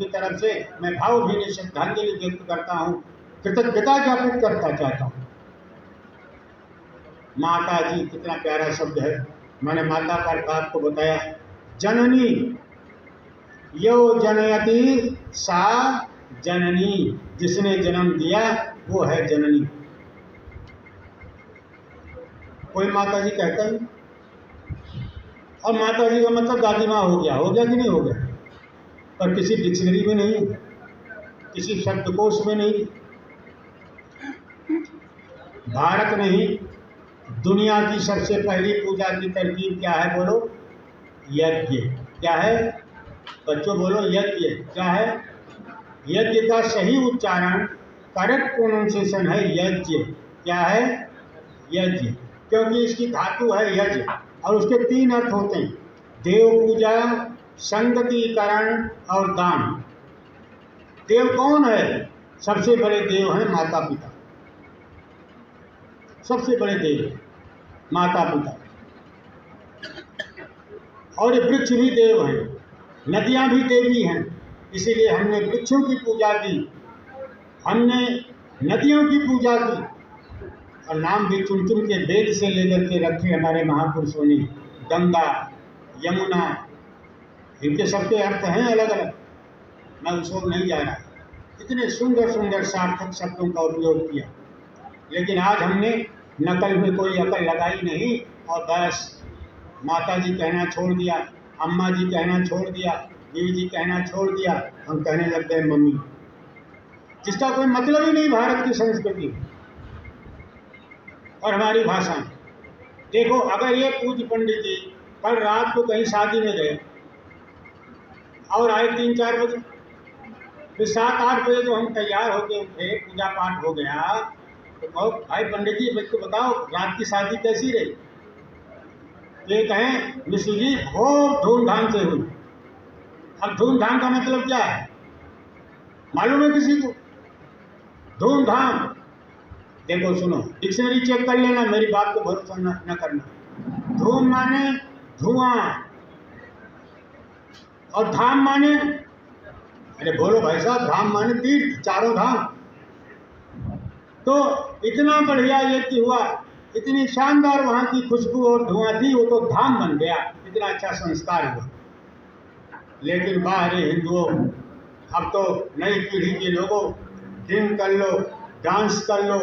की तरफ से मैं भावभीनी श्रद्धांजलि व्यक्त करता हूँ, कृतज्ञता ज्ञापित करता चाहता हूँ। माता जी कितना प्यारा शब्द है। मैंने माता का अर्थ आपको बताया। जननी यो जनयति सा जननी, जिसने जन्म दिया वो है जननी। कोई माता जी कहता है, और माता जी का मतलब दादी माँ हो गया कि नहीं हो गया? पर किसी डिक्शनरी में नहीं, किसी शब्दकोश में नहीं, भारत में ही दुनिया की सबसे पहली पूजा की तरकीब क्या है बोलो? यज्ञ। क्या है बच्चों बोलो? यज्ञ। क्या है? यज्ञ का सही उच्चारण, करेक्ट प्रोनाउंसिएशन है यज्ञ। क्या है? यज्ञ। क्योंकि इसकी धातु है यज्ञ और उसके 3 अर्थ होते हैं, देव पूजा, संगतिकरण और दान। देव कौन है? सबसे बड़े देव हैं माता पिता। सबसे बड़े देव माता पिता। और ये वृक्ष भी देव हैं, नदियां भी देवी हैं, इसीलिए हमने वृक्षों की पूजा की, हमने नदियों की पूजा की, और नाम भी चुन चुन के वेद से लेकर के रखे हमारे महापुरुषों ने। गंगा, यमुना, इनके सबके अर्थ हैं अलग अलग, मैं उस ओर नहीं जा रहा। इतने सुंदर सुंदर सार्थक शब्दों का उपयोग किया, लेकिन आज हमने नकल में कोई अकल लगाई नहीं और बस माता जी कहना छोड़ दिया, अम्मा जी कहना छोड़ दिया, बीवी जी कहना छोड़ दिया, हम कहने लग गए मम्मी, जिसका कोई मतलब ही नहीं भारत की संस्कृति और हमारी भाषा। देखो, अगर ये पूज्य पंडित जी कल रात को कहीं शादी में गए और आए 3-4 बजे, फिर 7-8 बजे जो हम तैयार होके उठे, पूजा पाठ हो गया, तो कहो भाई पंडित जी मुझको बताओ रात की शादी कैसी रही? ये कहें मिश्र जी बहुत धूमधाम से हुई। अब धूमधाम का मतलब क्या है मालूम है किसी को? धूमधाम, देखो सुनो, डिक्शनरी चेक कर लेना, मेरी बात को भरोसा न करना। धूम माने धुआं और धाम माने, अरे बोलो भाई साहब, धाम माने तीर्थ, 4 धाम। तो इतना बढ़िया यज्ञ हुआ, इतनी शानदार वहां की खुशबू और धुआं थी, वो तो धाम बन गया, इतना अच्छा संस्कार हुआ। लेकिन बाहरी हिंदुओं, अब तो नई पीढ़ी के लोगों, ड्रिंक कर लो, डांस कर लो,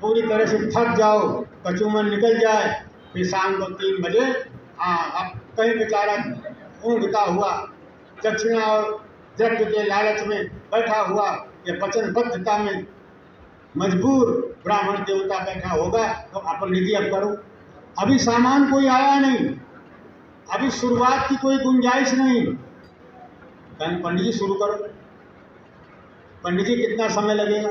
पूरी तरह से थक जाओ, कचूमन निकल जाए, फिर शाम को 3 बजे अब कहीं बेचारा ऊँघता हुआ दक्षिणा और द्रव्य के लालच में बैठा हुआ, या वचनबद्धता में मजबूर ब्राह्मण देवता बैठा होगा, तो अपन निधि अब करो। अभी सामान कोई आया नहीं, अभी शुरुआत की कोई गुंजाइश नहीं, कहीं पंडित जी शुरू करो। पंडित जी कितना समय लगेगा?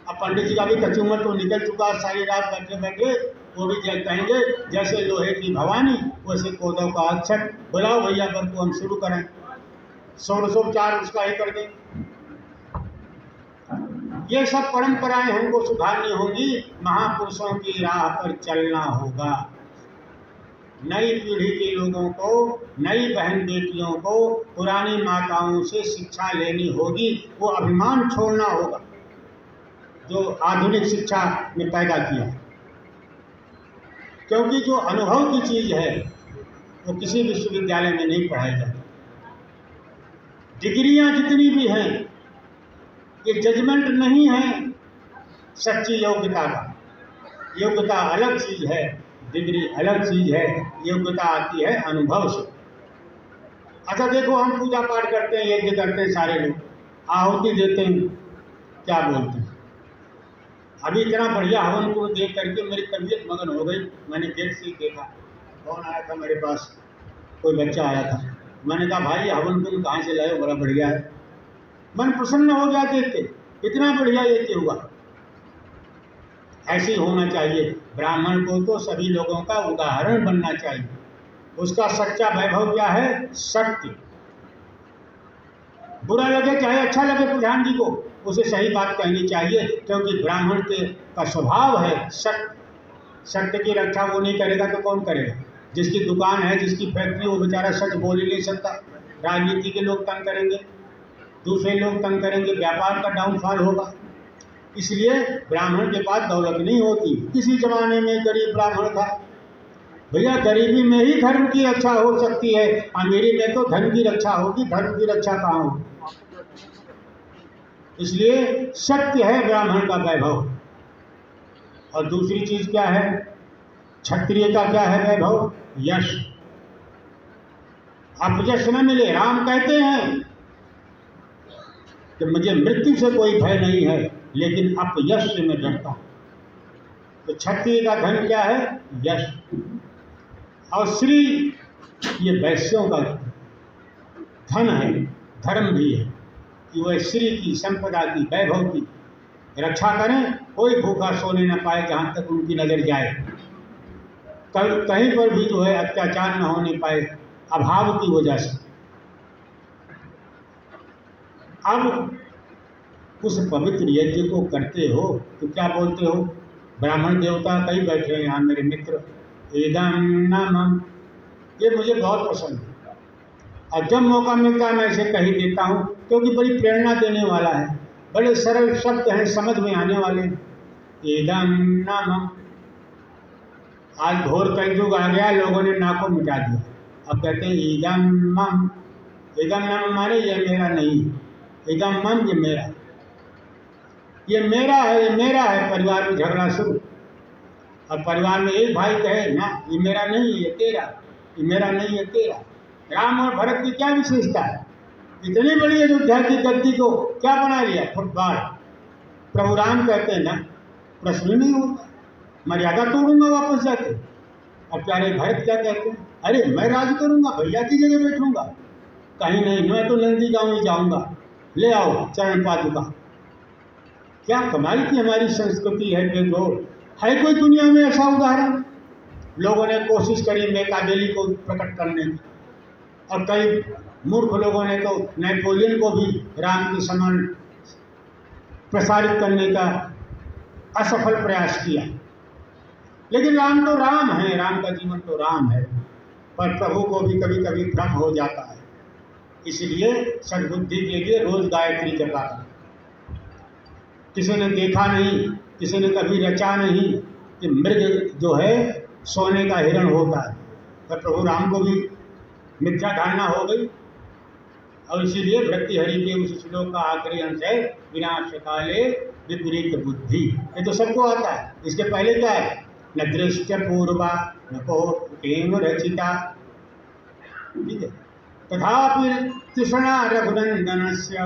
अब पंडित जी का भी कचूमर तो निकल चुका, सारी रात बैठे बैठे वो भी कहेंगे जैसे लोहे की भवानी वैसे कोदों का अक्षर, बुलाओ भैया पर को हम शुरू करें, षोडशोपचार उसका ही कर दें। ये सब परंपराएं हमको सुधारनी होंगी, महापुरुषों की राह पर चलना होगा। नई पीढ़ी के लोगों को, नई बहन बेटियों को पुरानी माताओं से शिक्षा लेनी होगी, वो अभिमान छोड़ना होगा जो आधुनिक शिक्षा ने पैदा किया, क्योंकि जो अनुभव की चीज है वो किसी विश्वविद्यालय में नहीं पढ़ाई जाती। डिग्रियां जितनी भी हैं ये जजमेंट नहीं है सच्ची योग्यता का। योग्यता अलग चीज है, डिग्री अलग चीज है, योग्यता आती है अनुभव से। अच्छा देखो, हम पूजा पाठ करते हैं, यज्ञ करते हैं, सारे लोग आहुति देते हैं, क्या बोलते हैं? अभी इतना बढ़िया हवन को देख करके मेरी तबीयत मगन हो गई। मैंने गेट से देखा, कौन आया था मेरे पास, कोई बच्चा आया था। मैंने कहा भाई हवन कुंड कहाँ से लाए, बड़ा बढ़िया है। मन प्रसन्न हो गया देख के, इतना बढ़िया यज्ञ हुआ। ऐसे होना चाहिए। ब्राह्मण को तो सभी लोगों का उदाहरण बनना चाहिए। उसका सच्चा वैभव क्या है? सत्य। बुरा लगे चाहे अच्छा लगे प्रधान जी को, उसे सही बात कहनी चाहिए, क्योंकि ब्राह्मण का स्वभाव है सत्य। सत्य की रक्षा वो नहीं करेगा तो कौन करेगा? जिसकी दुकान है, जिसकी फैक्ट्री, वो बेचारा सच बोल ही नहीं सकता। राजनीति के लोग तंग करेंगे, दूसरे लोग तंग करेंगे, व्यापार का डाउनफॉल होगा। इसलिए ब्राह्मण के पास दौलत नहीं होती। किसी जमाने में गरीब ब्राह्मण था, भैया गरीबी में ही धर्म की रक्षा हो सकती है, अमीरी में तो धन की रक्षा होगी, धर्म की रक्षा कहाँ होगी। इसलिए सत्य है ब्राह्मण का वैभव। और दूसरी चीज क्या है, क्षत्रिय का क्या है वैभव? यश। अपयश न मिले। राम कहते हैं कि मुझे मृत्यु से कोई भय नहीं है, लेकिन अपयश से मैं डरता हूं। तो क्षत्रिय का धन क्या है? यश। और श्री, ये वैश्यों का धन है, धर्म भी है कि वह श्री की, संपदा की, वैभव की रक्षा करें। कोई भूखा सोने न पाए जहां तक उनकी नजर जाए, कहीं पर भी जो है अत्याचार न होने पाए अभाव की वजह से। अब उस पवित्र यज्ञ को करते हो तो क्या बोलते हो? ब्राह्मण देवता कई बैठे हैं यहाँ मेरे मित्र, एदम नाम, ये मुझे बहुत पसंद है और जब मौका मिलता है मैं इसे कही देता हूँ, क्योंकि बड़ी प्रेरणा देने वाला है, बड़े सरल शब्द हैं, समझ में आने वाले। एदम नाम। आज घोर कलयुग आ गया, लोगों ने ना को मिटा दिया। अब कहते हैं ईदम मम। ईदम मम माने ये मेरा नहीं, ईदम मम ये मेरा, ये मेरा है, ये मेरा है। परिवार में झगड़ा शुरू, और परिवार में एक भाई कहे ना ये मेरा नहीं, ये तेरा, ये मेरा नहीं, ये तेरा। राम और भरत की क्या विशेषता है? इतनी बड़ी अयोध्या की गद्दी को क्या बना लिया? फुटबॉल। प्रभु राम कहते हैं ना, प्रश्न ही नहीं होता, मर्यादा तोड़ूंगा वापस जाके। और प्यारे भरत क्या कहते हैं? अरे मैं राज करूंगा, भैया की जगह बैठूंगा। कहीं नहीं, मैं तो नंदी गांव ही जाऊंगा, ले आओ चरण पादुका। क्या कमाल की हमारी संस्कृति है बेजोड़। है कोई दुनिया में ऐसा उदाहरण? लोगों ने कोशिश करी मेकाबेली को प्रकट करने की, और कई मूर्ख लोगों ने तो नेपोलियन को भी राम के समान प्रसारित करने का असफल प्रयास किया। लेकिन राम तो राम है, राम का जीवन तो राम है, पर प्रभु को भी कभी कभी भ्रम हो जाता है। इसलिए सद्बुद्धि के लिए रोज गायत्री जपा करें। किसी ने देखा नहीं, किसी ने कभी रचा नहीं कि मृग जो है सोने का हिरण होता है, पर प्रभु राम को भी मिथ्या धारणा हो गई। और इसीलिए भृतृहरि के उस श्लोक का आखिरी अंश है, विनाश काले विपरीत बुद्धि। ये तो सबको आता है। इसके पहले क्या है? न दृष्ट पूर्वा न को प्रेम रचिता, ठीक है। तथापि तृष्णा रघुनंदनस्य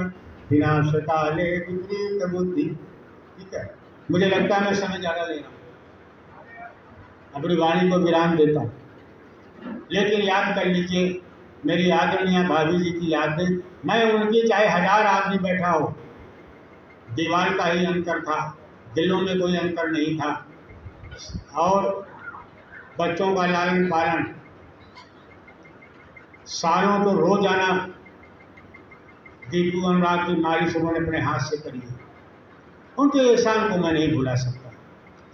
विनाश काले विपरीत बुद्धि, ठीक है। मुझे लगता है मैं समय ज़्यादा ले रहा हूँ, अपनी वाणी को विराम देता हूँ। लेकिन याद कर लीजिए मेरी आदरणीय भाभी जी की यादें, मैं उनकी चाहे 1000 आदमी बैठा हो, दीवार का ही अंतर था, दिलों में कोई अंतर नहीं था। और बच्चों का लालन पालन, सालों तो रोजाना दीपू अनुराग की मालिश उन्होंने अपने हाथ से करी है। उनके एहसान को मैं नहीं भुला सकता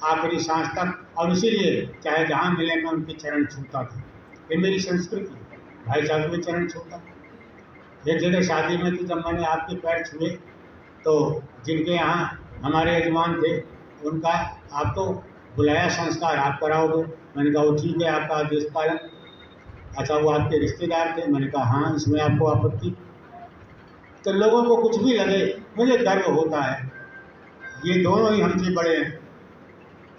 आखिरी सांस तक, और इसीलिए चाहे जहाँ मिले मैं उनके चरण छूता था। ये मेरी संस्कृति। भाई साहब के चरण छूता। एक जगह शादी में थी, जब मैंने आपके पैर छुए तो जिनके यहाँ हमारे यजमान थे उनका आप तो बुलाया, संस्कार आप कराओगे। मैंने कहा वो ठीक है, आपका आदेश पालन। अच्छा वो आपके रिश्तेदार थे? मैंने कहा हाँ, इसमें आपको आपत्ति? तो लोगों को कुछ भी लगे, मुझे गर्व होता है, ये दोनों ही हमसे बड़े हैं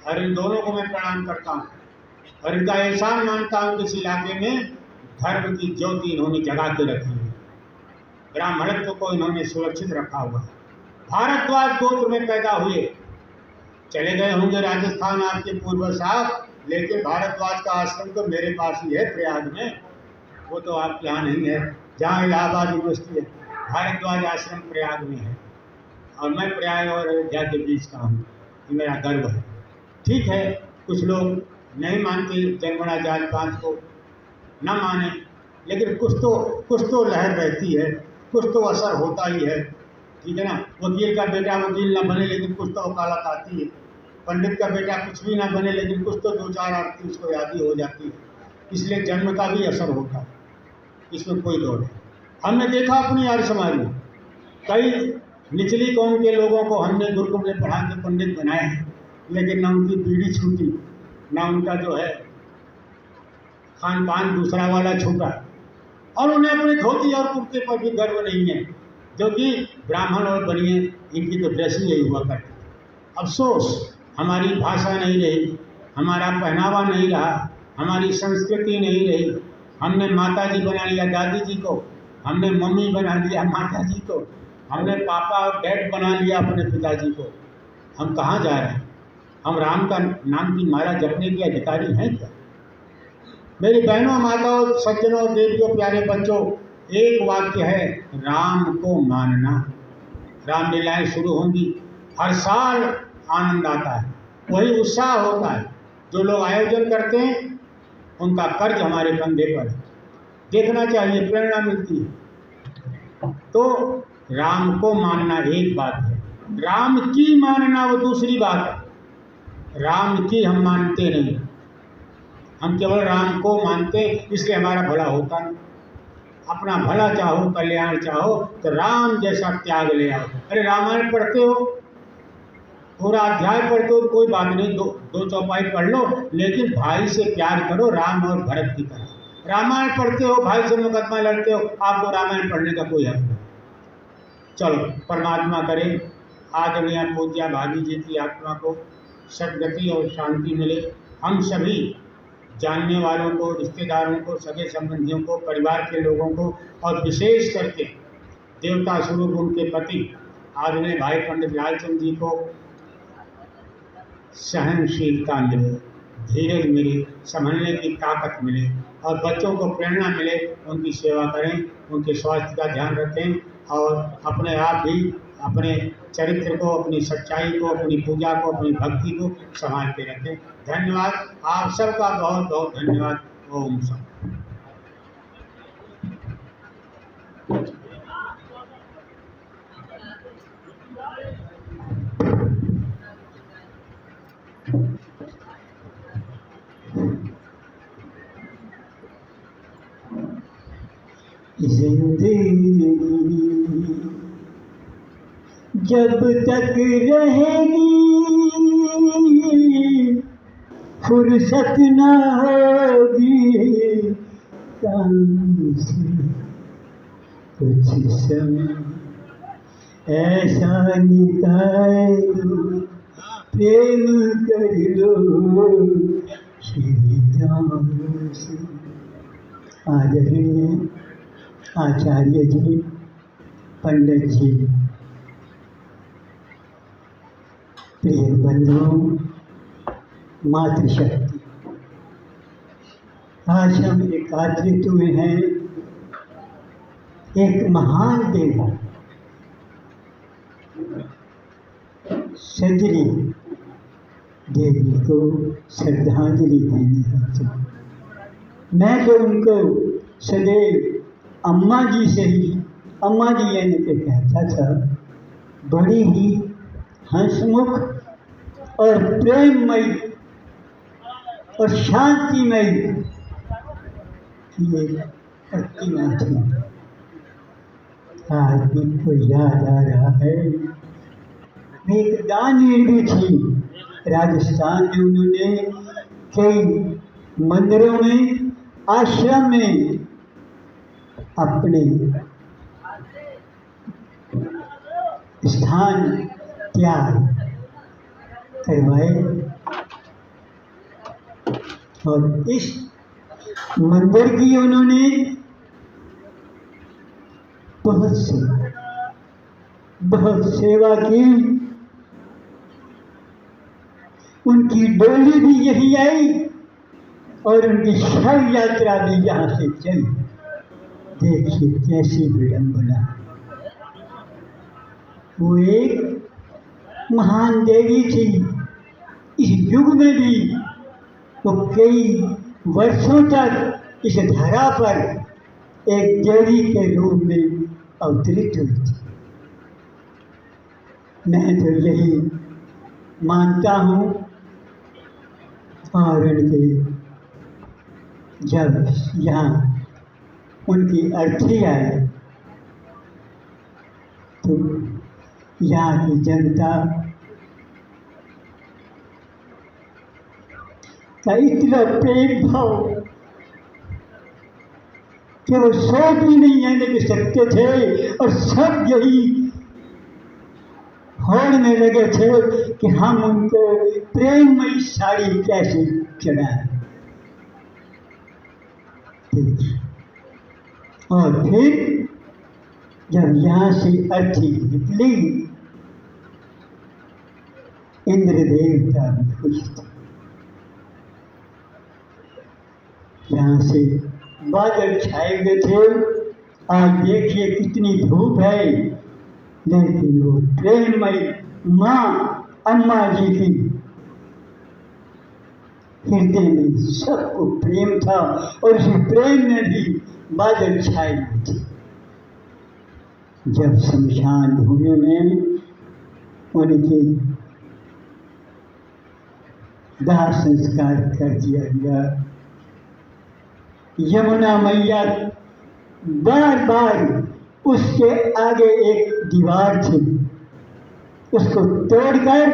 और इन दोनों को मैं प्रणाम करता हूँ और इनका एहसान मानता हूँ कि इस इलाके में धर्म की ज्योति इन्होंने जगा के रखी है, ब्राह्मणत्व को इन्होंने सुरक्षित रखा हुआ। भारद्वाज गोत्र में पैदा हुए, चले गए होंगे राजस्थान आपके पूर्वज साहब, लेकिन भारद्वाज का आश्रम तो मेरे पास ही है प्रयाग में, वो तो आपके यहाँ नहीं है। जहाँ इलाहाबाद यूनिवर्सिटी है, भारद्वाज आश्रम प्रयाग में है और मैं प्रयाग और अयोध्या के बीच का हूँ, ये मेरा गर्व है। ठीक है, कुछ लोग नहीं मानते जन्मना जात पात को, न माने, लेकिन कुछ तो लहर रहती है, कुछ तो असर होता ही है, ठीक है ना। वकील का बेटा वकील ना बने लेकिन कुछ तो वकालत आती है, पंडित का बेटा कुछ भी ना बने लेकिन कुछ तो 2-4 आरती उसको याद ही हो जाती है। इसलिए जन्म का भी असर होता है, इसमें कोई दौड़ नहीं। हमने देखा अपनी आर्य समाज में कई निचली कौम के लोगों को हमने गुरुकुल में पढ़ा के पंडित बनाए हैं, लेकिन ना उनकी पीढ़ी छूटी, ना उनका जो है खान पान दूसरा वाला छूटा, और उन्हें अपने धोती और कुर्ते पर भी गर्व नहीं है, जो कि ब्राह्मण और बनिए इनकी तो ड्रेस ही यही हुआ करती। अफसोस हमारी भाषा नहीं रही, हमारा पहनावा नहीं रहा, हमारी संस्कृति नहीं रही। हमने माता जी बना लिया दादी जी को, हमने मम्मी बना लिया माता जी को, हमने पापा और डैड बना लिया अपने पिताजी को। हम कहाँ जा रहे हैं? हम राम का नाम की माला जपने के अधिकारी हैं क्या? मेरी बहनों, माताओं, सज्जनों, देवियों, प्यारे बच्चों, एक वाक्य है, राम को मानना। रामलीलाएं शुरू होंगी, हर साल आनंद आता है, वही उत्साह होता है। जो लोग आयोजन करते हैं उनका कर्ज हमारे कंधे पर है, देखना चाहिए, प्रेरणा मिलती है। तो राम को मानना एक बात है, राम की मानना वो दूसरी बात है। राम की हम मानते नहीं, हम केवल राम को मानते, इसलिए हमारा भला होता नहीं। अपना भला चाहो, कल्याण चाहो तो राम जैसा त्याग ले आओ। अरे रामायण पढ़ते हो, पूरा अध्याय पढ़ते हो, कोई बात नहीं, दो चौपाई पढ़ लो, लेकिन भाई से प्यार करो, राम और भरत की तरह। रामायण पढ़ते हो, भाई से मुकदमा लड़ते हो, आपको रामायण पढ़ने का कोई हक नहीं। चलो, परमात्मा करे आदरणीय पूज्या भाभी जी की आत्मा को सद्गति और शांति मिले। हम सभी जानने वालों को, रिश्तेदारों को, सगे संबंधियों को, परिवार के लोगों को, और विशेष करके देवता स्वरूप उनके पति आदरणीय भाई पंडित लालचंद जी को सहनशीलता मिले, धीरज मिले, संभलने की ताकत मिले, और बच्चों को प्रेरणा मिले, उनकी सेवा करें, उनके स्वास्थ्य का ध्यान रखें, और अपने आप भी अपने चरित्र को, अपनी सच्चाई को, अपनी पूजा को, अपनी भक्ति को संभाल के रखें। धन्यवाद, आप सबका बहुत बहुत धन्यवाद। ओम शांति। जिंदगी जब तक रहेगी फुर्सत न होगी काम से। कुछ समय ऐसा निकालो, प्रेम कर लो श्री राम से। आदरणीय आचार्य जी, पंडित जी, प्रिय बंधुओं, मातृशक्ति, आज हम एकत्रित हुए हैं एक महान देव सजरी देवी को श्रद्धांजलि देने हेतु। मैं तो उनको सदैव अम्मा जी से ही, अम्मा जी यानी के कहता था, बड़ी ही हंसमुख और प्रेममयी और शांतिमयी ये प्रतिमा थी। आज उनको याद आ रहा है। एक दानवीर भी थी, राजस्थान में उन्होंने कई मंदिरों में, आश्रम में अपने स्थान तैयार करवाए, और इस मंदिर की उन्होंने बहुत सेवा की। उनकी डोली भी यही आई और उनकी शव यात्रा भी यहाँ से चली। देखिए कैसी विडंबना। वो एक महान देवी थी। इस युग में भी वो कई वर्षों तक इस धरा पर एक देवी के रूप में अवतरित हुई थी। मैं तो यही मानता हूँ। और उनके जब यहाँ उनकी अर्थी आई तो यहाँ की जनता का इतना प्रेम भाव कि वो सोच भी नहीं आने के सकते थे, और सब यही होड़ने लगे थे कि हम उनको प्रेममयी साड़ी कैसे चढ़ाएं। और फिर जब यहाँ से अर्थी निकली, इंद्र देवता भी खुश थे। यहाँ से बादल छाए हुए थे, आज देखिए कितनी धूप है, लेकिन वो प्रेममयी माँ अम्मा जी की हृदय में सबको प्रेम था, और उस प्रेम में भी बादल छाए हुए थे। जब शमशान भूमि में उनके दाह संस्कार कर दिया गया, यमुना मैया बार बार उसके आगे एक दीवार थी, उसको तोड़कर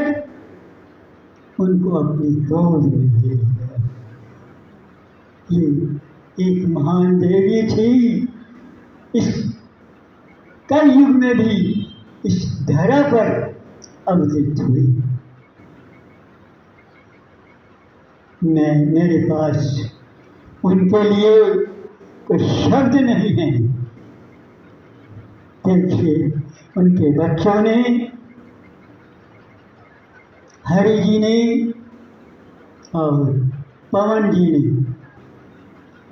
उनको अपनी गोद में ले लिया। ये एक महान देवी थी, इस कलयुग में भी इस धरा पर अवतरित हुई। मेरे पास उनके लिए कोई शब्द नहीं है। देखिए, उनके बच्चों ने, हरि जी ने और पवन जी ने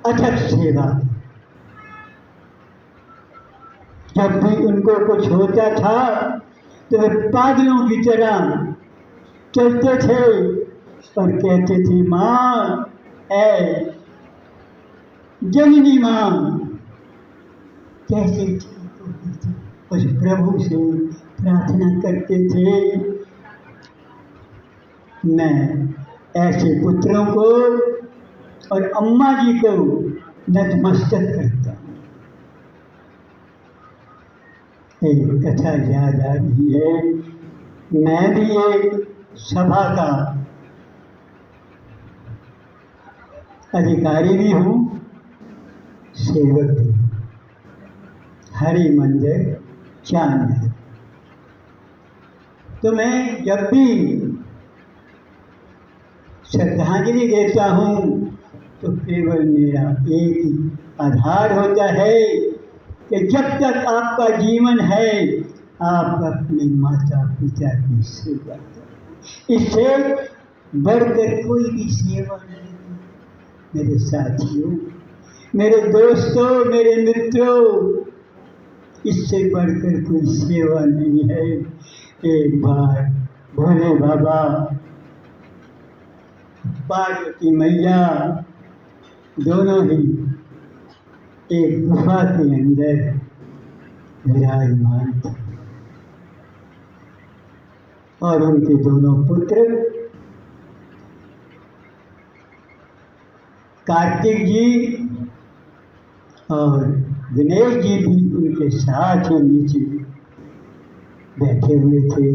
अथक सेवा। जब भी उनको कुछ होता था तो वे पागलों की तरह चलते थे और कहते थे, माँ ऐ जननी माँ, कैसे ठीक होगी थी। उस प्रभु से प्रार्थना करते थे, मैं ऐसे पुत्रों को और अम्मा जी को नतमस्तक करता हूँ। एक कथा याद आ रही है, मैं भी एक सभा का अधिकारी भी हूँ, सेवक भी, हरि मंदिर चांद। तो मैं जब भी श्रद्धांजलि देता हूँ तो केवल मेरा एक ही आधार होता है कि जब तक आपका जीवन है आप अपने माता पिता की सेवा करें। इससे बढ़कर कोई भी सेवा नहीं। मेरे साथियों, मेरे दोस्तों, मेरे मित्रों, इससे बढ़कर कोई सेवा नहीं है। एक बार भोले बाबा, पार्वती मैया दोनों ही एक गुफा के अंदर विराजमान थे, और उनके दोनों पुत्र कार्तिक जी और गणेश जी भी उनके साथ ही नीचे बैठे हुए थे।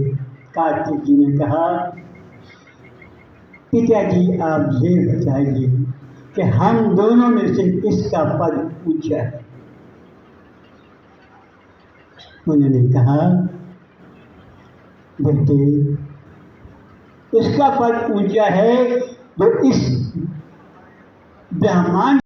कार्तिक जी ने कहा, पिताजी आप ये बताइए कि हम दोनों में से किसका पद ऊंचा है। उन्होंने कहा, बेटे उसका पद ऊंचा है जो इस ब्रह्मांड